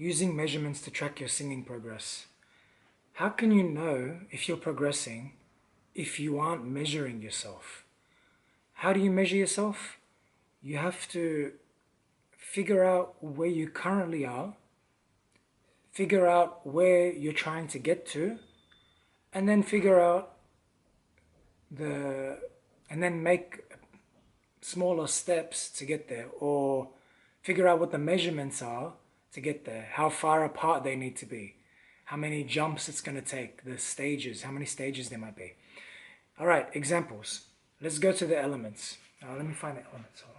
using measurements to track your singing progress. How can you know if you're progressing if you aren't measuring yourself? How do you measure yourself? You have to figure out where you currently are, figure out where you're trying to get to, and then figure out and then make smaller steps to get there, or figure out what the measurements are to get there, how far apart they need to be, how many jumps it's going to take, the stages, how many stages there might be. All right, examples. Let's go to the elements. Let me find the elements. Hold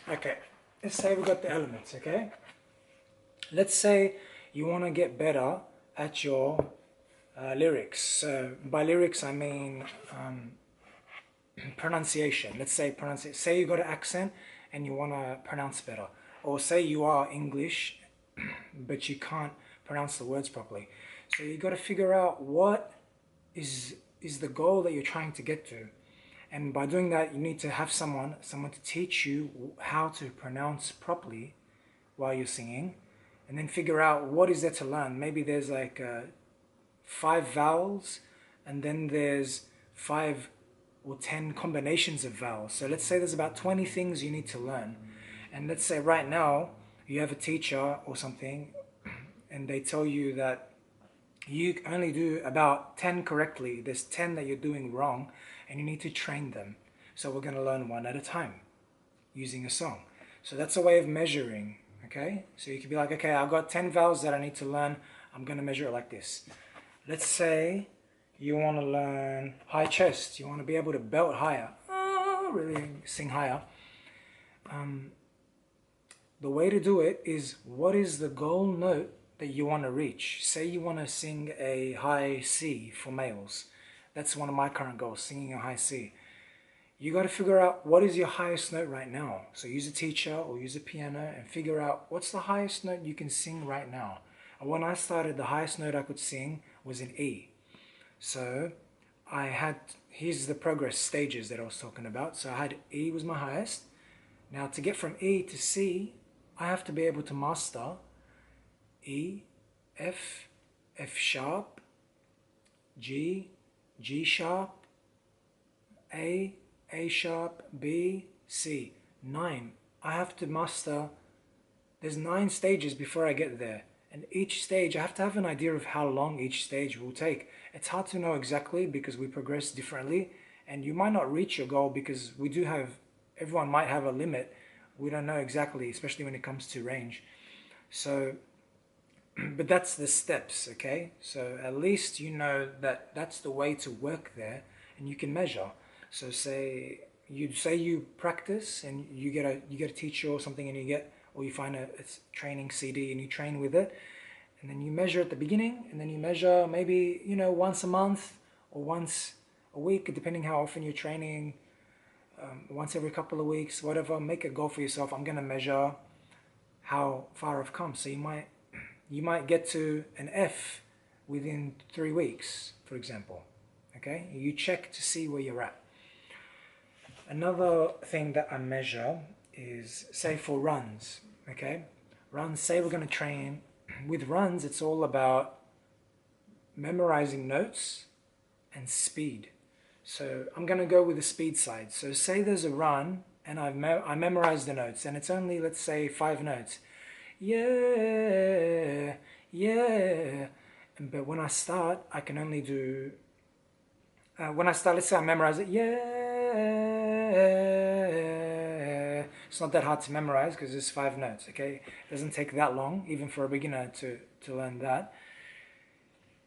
on. Okay, let's say we got the elements, okay? Let's say you want to get better at your lyrics. So by lyrics, I mean pronunciation. Let's say say you got an accent and you want to pronounce better. Or say you are English, but you can't pronounce the words properly. So you got to figure out what is the goal that you're trying to get to. And by doing that, you need to have someone to teach you how to pronounce properly while you're singing. And then figure out what is there to learn. Maybe there's like 5 vowels, and then there's 5 or 10 combinations of vowels. So let's say there's about 20 things you need to learn. And let's say right now you have a teacher or something, and they tell you that you only do about 10 correctly. There's 10 that you're doing wrong, and you need to train them. So we're going to learn one at a time using a song. So that's a way of measuring, okay? So you could be like, okay, I've got 10 vowels that I need to learn. I'm going to measure it like this. Let's say you want to learn high chest. You want to be able to belt higher. Really sing higher. The way to do it is, what is the goal note that you want to reach? Say you want to sing a high C for males. That's one of my current goals, singing a high C. You got to figure out what is your highest note right now. So use a teacher or use a piano and figure out what's the highest note you can sing right now. And when I started, the highest note I could sing was in E. So here's the progress stages that I was talking about. So I had E was my highest. Now to get from E to C, I have to be able to master E, F, F sharp, G, G sharp, A sharp, B, C. 9. I have to master, there's 9 stages before I get there. And each stage, I have to have an idea of how long each stage will take. It's hard to know exactly because we progress differently, and you might not reach your goal because everyone might have a limit. We don't know exactly, especially when it comes to range. So, but that's the steps, okay? So at least you know that that's the way to work there, and you can measure. So say you practice and you get a teacher or something, and you find a training CD and you train with it, and then you measure at the beginning, and then you measure maybe once a month or once a week, depending how often you're training. Once every couple of weeks, whatever. Make a goal for yourself. I'm going to measure how far I've come. So you might get to an F within 3 weeks, for example. Okay, you check to see where you're at. Another thing that I measure is, say, for runs. Okay, runs. Say we're going to train with runs. It's all about memorizing notes and speed. So I'm going to go with the speed side. So say there's a run and I memorize the notes, and it's only, let's say, 5 notes. Yeah, yeah. But when I start, I can only do, let's say I memorize it, yeah. It's not that hard to memorize because it's 5 notes, okay? It doesn't take that long, even for a beginner, to learn that.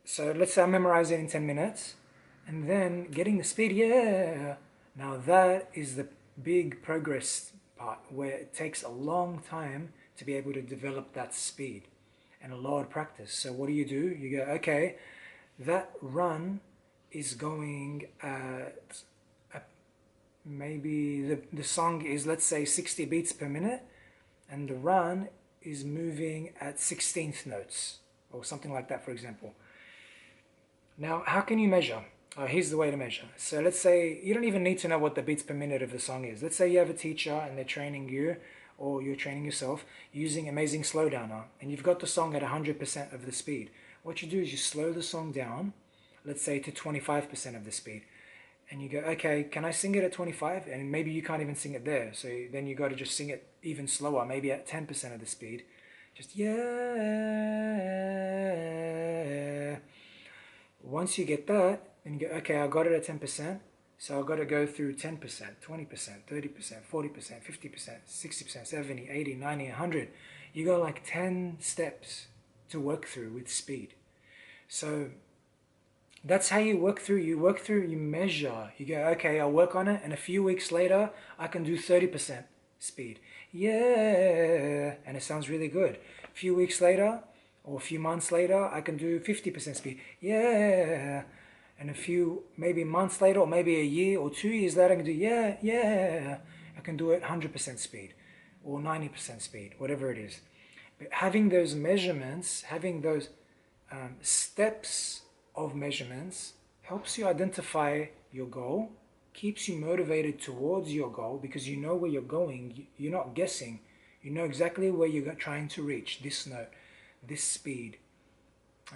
So let's say I memorize it in 10 minutes. And then getting the speed, yeah. Now that is the big progress part, where it takes a long time to be able to develop that speed and a lot of practice. So what do? You go, okay, that run is going at maybe the song is, let's say, 60 beats per minute, and the run is moving at 16th notes or something like that, for example. Now, how can you measure? Here's the way to measure. So let's say you don't even need to know what the beats per minute of the song is. Let's say you have a teacher and they're training you, or you're training yourself using Amazing Slowdowner, and you've got the song at 100% of the speed. What you do is you slow the song down, let's say to 25% of the speed. And you go, okay, can I sing it at 25? And maybe you can't even sing it there. So then you got to just sing it even slower, maybe at 10% of the speed. Just, yeah. Once you get that, then you go, okay, I got it at 10%. So I've got to go through 10%, 20%, 30%, 40%, 50%, 60%, 70, 80, 90, 100. You got like 10 steps to work through with speed. So that's how you work through. You work through, you measure. You go, okay, I'll work on it, and a few weeks later, I can do 30% speed. Yeah, and it sounds really good. A few weeks later, or a few months later, I can do 50% speed. Yeah, and a few, maybe months later, or maybe a year or 2 years later, I can do, yeah. I can do it 100% speed, or 90% speed, whatever it is. But having those measurements, having those steps of measurements helps you identify your goal, keeps you motivated towards your goal because you know where you're going. You're not guessing. You know exactly where you're trying to reach, this note, this speed,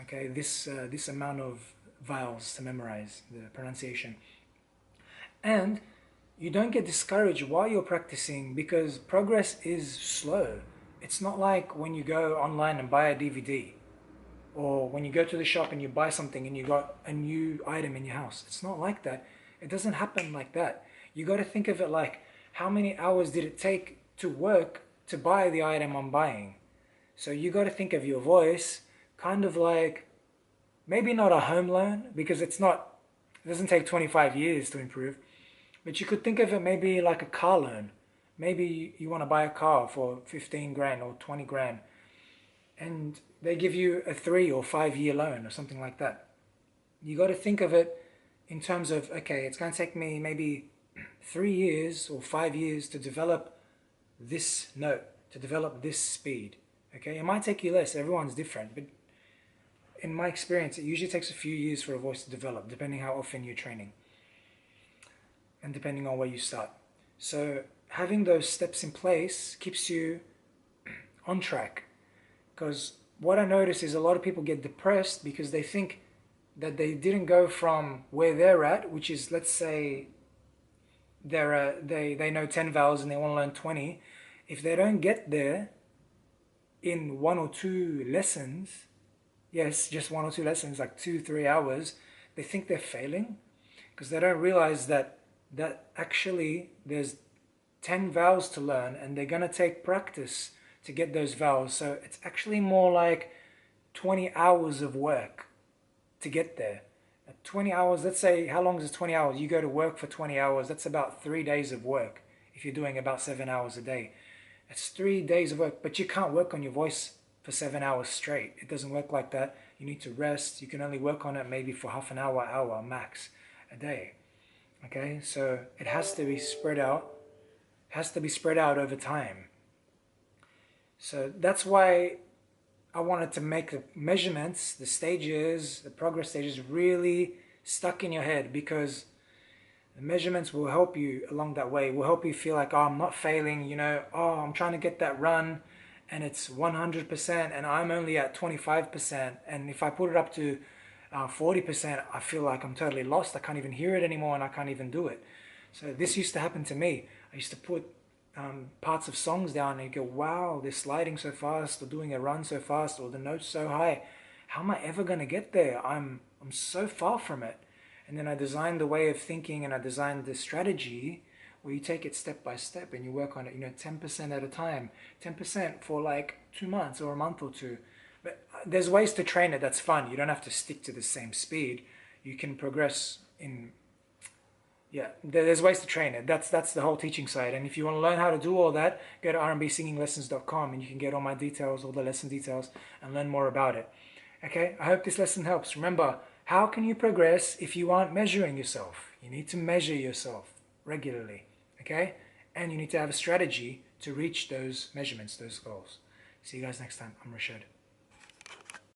okay, this amount of vowels to memorize, the pronunciation. And you don't get discouraged while you're practicing because progress is slow. It's not like when you go online and buy a DVD, or when you go to the shop and you buy something and you got a new item in your house. It's not like that. It doesn't happen like that. You got to think of it like, how many hours did it take to work to buy the item I'm buying? So you got to think of your voice kind of like, maybe not a home loan, because it doesn't take 25 years to improve, but you could think of it maybe like a car loan. Maybe you want to buy a car for 15 grand or 20 grand, and they give you a 3 or 5 year loan or something like that. You got to think of it in terms of, okay, it's going to take me maybe 3 years or 5 years to develop this note, to develop this speed. Okay, it might take you less. Everyone's different, but in my experience, it usually takes a few years for a voice to develop, depending how often you're training and depending on where you start. So having those steps in place keeps you on track. Because what I notice is a lot of people get depressed because they think that they didn't go from where they're at, which is, let's say, they know 10 vowels and they want to learn 20. If they don't get there in 1 or 2 lessons, yes, just 1 or 2 lessons, like 2-3 hours, they think they're failing because they don't realize that actually there's 10 vowels to learn and they're going to take practice to get those vowels. So it's actually more like 20 hours of work to get there. At 20 hours, let's say, how long is 20 hours? You go to work for 20 hours, that's about 3 days of work if you're doing about 7 hours a day. It's 3 days of work, but you can't work on your voice for 7 hours straight. It doesn't work like that. You need to rest. You can only work on it maybe for half an hour max a day. Okay, so it has to be spread out. It has to be spread out over time. So that's why I wanted to make the measurements, the stages, the progress stages really stuck in your head, because the measurements will help you along that way, will help you feel like, oh, I'm not failing, I'm trying to get that run and it's 100% and I'm only at 25%. And if I put it up to 40%, I feel like I'm totally lost. I can't even hear it anymore and I can't even do it. So this used to happen to me. I used to put parts of songs down and you go, wow, they're sliding so fast, or doing a run so fast, or the note's so high. How am I ever going to get there? I'm so far from it. And then I designed the way of thinking, and I designed the strategy where you take it step by step and you work on it, 10% at a time, 10% for like 2 months or a month or two. But there's ways to train it that's fun. You don't have to stick to the same speed. You can progress in, there's ways to train it. That's the whole teaching side. And if you want to learn how to do all that, go to rmbsinginglessons.com and you can get all my details, all the lesson details, and learn more about it. Okay, I hope this lesson helps. Remember, how can you progress if you aren't measuring yourself? You need to measure yourself regularly, okay? And you need to have a strategy to reach those measurements, those goals. See you guys next time. I'm Rashad.